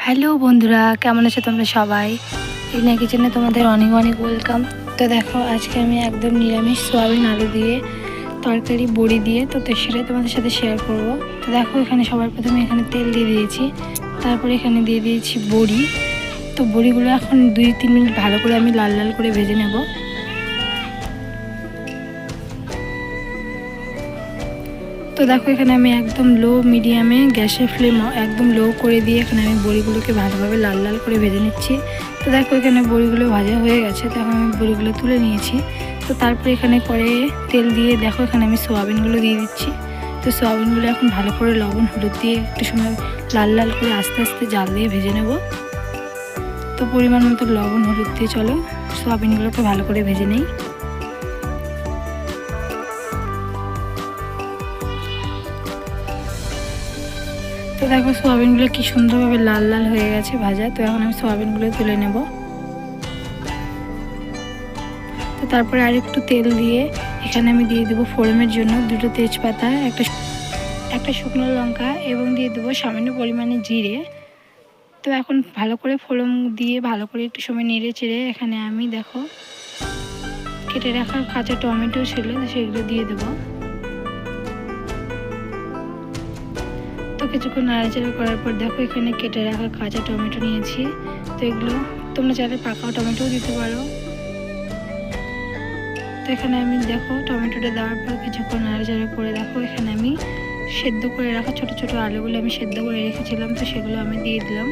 Hello বন্ধুরা, কেমন আছো তোমরা সবাই? রিনা কিচেনে তোমাদের অনেক অনেক ওয়েলকাম। তো দেখো, আজকে আমি একদম নিরামিষ সোয়াবিন আলু দিয়ে তরকারি বড়ি দিয়ে সেটাই তোমাদের সাথে শেয়ার করব। তো দেখো, এখানে সবার প্রথমে এখানে তেল দিয়ে দিয়েছি, তারপরে এখানে দিয়ে দিয়েছি বড়ি। তো বড়িগুলো এখন 2-3 মিনিট ভালো করে আমি লাল লাল করে ভেজে নেব। তো দেখো, এখানে আমি একদম লো মিডিয়ামে গ্যাসের ফ্লেম একদম লো করে দিয়ে এখানে আমি বড়িগুলোকে ভালোভাবে লাল লাল করে ভেজে নিচ্ছি। তো দেখো, এখানে বড়িগুলো ভাজা হয়ে গেছে, তো এখন আমি বড়িগুলো তুলে নিয়েছি। তো তারপরে এখানে কড়াইয়ে তেল দিয়ে দেখো, এখানে আমি সোয়াবিনগুলো দিয়ে দিচ্ছি। তো সোয়াবিনগুলো এখন ভালো করে লবণ হলুদ দিয়ে একটু সময় লাল লাল করে আস্তে আস্তে জাল দিয়ে ভেজে নেব। তো পরিমাণ মতো লবণ হলুদ দিয়ে চলো সোয়াবিনগুলোকে ভালো করে ভেজে নেই। তো দেখো, সোয়াবিনগুলো কি সুন্দরভাবে লাল লাল হয়ে গেছে ভাজা। তো এখন আমি সোয়াবিনগুলো তুলে নেব। তো তারপরে আর একটু তেল দিয়ে এখানে আমি দিয়ে দেবো ফোড়নের জন্য 2টো তেজপাতা, একটা শুকনো লঙ্কা এবং দিয়ে দেবো সামান্য পরিমাণে জিরে। তো এখন ভালো করে ফোড়ন দিয়ে ভালো করে একটু সময় নেড়ে চেড়ে এখানে আমি দেখো কেটে রাখা কাঁচা টমেটো ছিল, সেগুলো দিয়ে দেবো। তো কিছুক্ষণ নাড়াচাড়া করার পর দেখো, এখানে কেটে রাখা কাঁচা টমেটো নিয়েছি। তো এগুলো তোমরা চাইলে পাকা টমেটোও দিতে পারো। তো এখানে আমি দেখো টমেটোটা দেওয়ার পর কিছুক্ষণ নাড়াচাড়া করে দেখো, এখানে আমি সেদ্ধ করে রাখা ছোট ছোট আলুগুলো আমি সেদ্ধ করে রেখেছিলাম, তো সেগুলো আমি দিয়ে দিলাম।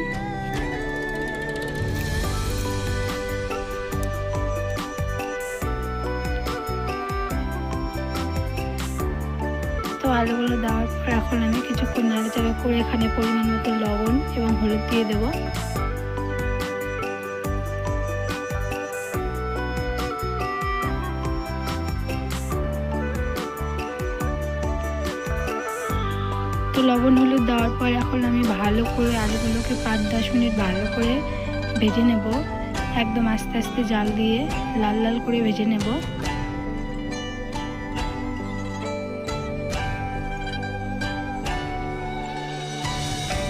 তো আলুগুলো দেওয়ার পর এখন আমি কিছুক্ষণ নাড়াচাড়া করে এখানে পরিমাণ মতো লবণ এবং হলুদ দিয়ে দেবো। তো লবণ হলুদ দেওয়ার পর এখন আমি ভালো করে আলুগুলোকে 5-10 মিনিট ভালো করে ভেজে নেব। একদম আস্তে আস্তে জাল দিয়ে লাল লাল করে ভেজে নেব।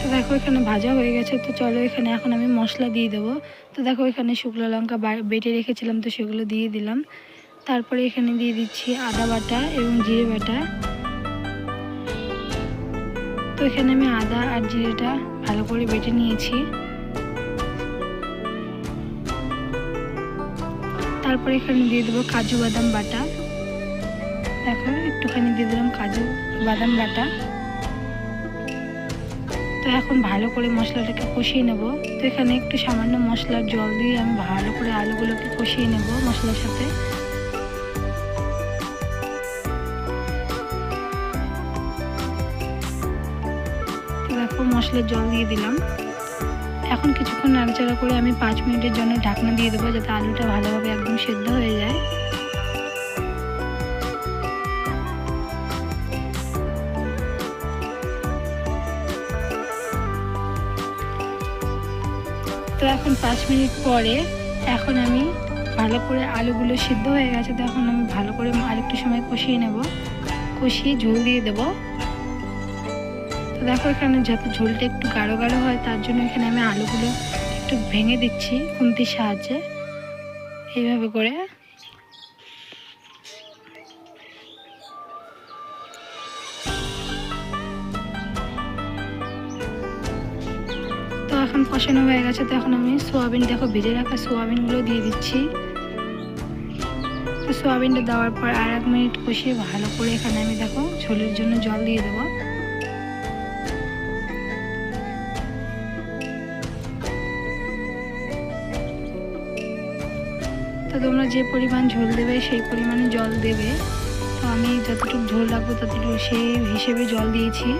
তো দেখো, এখানে ভাজা হয়ে গেছে। তো চলো, এখানে এখন আমি মশলা দিয়ে দেবো। তো দেখো, এখানে শুকনো লঙ্কা বেটে রেখেছিলাম, তো সেগুলো দিয়ে দিলাম। তারপরে এখানে দিয়ে দিচ্ছি আদা বাটা এবং জিরে বাটা। তো এখানে আমি আদা আর জিরেটা ভালো করে বেটে নিয়েছি। তারপরে এখানে দিয়ে দেবো কাজু বাদাম বাটা। দেখো, একটুখানি দিয়ে দিলাম কাজু বাদাম বাটা। তো এখন ভালো করে মশলাটাকে কষিয়ে নেব। তো এখানে একটু সামান্য মশলার জল দিয়ে আমি ভালো করে আলুগুলোকে কষিয়ে নেব মশলার সাথে। তো দেখো, মশলার জল দিয়ে দিলাম। এখন কিছুক্ষণ নাড়াচাড়া করে আমি 5 মিনিটের জন্য ঢাকনা দিয়ে দেবো, যাতে আলুটা ভালোভাবে একদম সেদ্ধ হয়ে যায়। তো এখন 5 মিনিট পরে এখন আমি ভালো করে আলুগুলো সিদ্ধ হয়ে গেছে। তো এখন আমি ভালো করে আরেকটু সময় কষিয়ে নেব, কষিয়ে ঝোল দিয়ে দেব। তো দেখো, এখানে যাতে ঝোলটা একটু গাঢ় গাঢ় হয় তার জন্য এখানে আমি আলুগুলো একটু ভেঙে দিচ্ছি খুন্তির সাহায্যে, এইভাবে করে। তো এখন কষানো হয়ে গেছে। তো এখন আমি সোয়াবিন, দেখো ভেজে রাখা সোয়াবিনগুলো দিয়ে দিচ্ছি। তো সোয়াবিনটা দেওয়ার পর আর 1 মিনিট কষিয়ে ভালো করে এখানে আমি দেখো ঝোলের জন্য জল দিয়ে দেবো। তো তোমরা যে পরিমাণ ঝোল দেবে সেই পরিমাণে জল দেবে। তো আমি যতটুকু ঝোল রাখবো ততটুকু সেই হিসেবে জল দিয়েছি।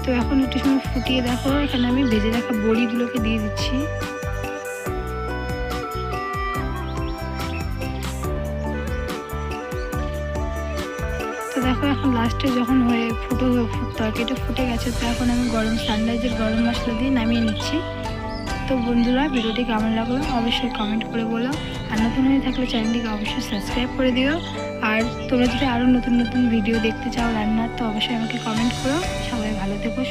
তো এখন একটু সময় ফুটিয়ে দেখো, এখানে আমি ভেজে রাখা বড়িগুলোকে দিয়ে দিচ্ছি। তো দেখো, এখন লাস্টে যখন তরকারিটা ফুটে গেছে, তো এখন আমি সানরাইজের গরম মশলা দিয়ে নামিয়ে নিচ্ছি। তো বন্ধুরা, ভিডিওটি কেমন লাগলো অবশ্যই কমেন্ট করে বলো। আর নতুন হয়ে থাকলে চ্যানেলটিকে অবশ্যই সাবস্ক্রাইব করে দিও। আর তোমরা যদি আরও নতুন নতুন ভিডিও দেখতে চাও রান্নার, তো অবশ্যই আমাকে কমেন্ট করো। সবাই ভালো থেকো।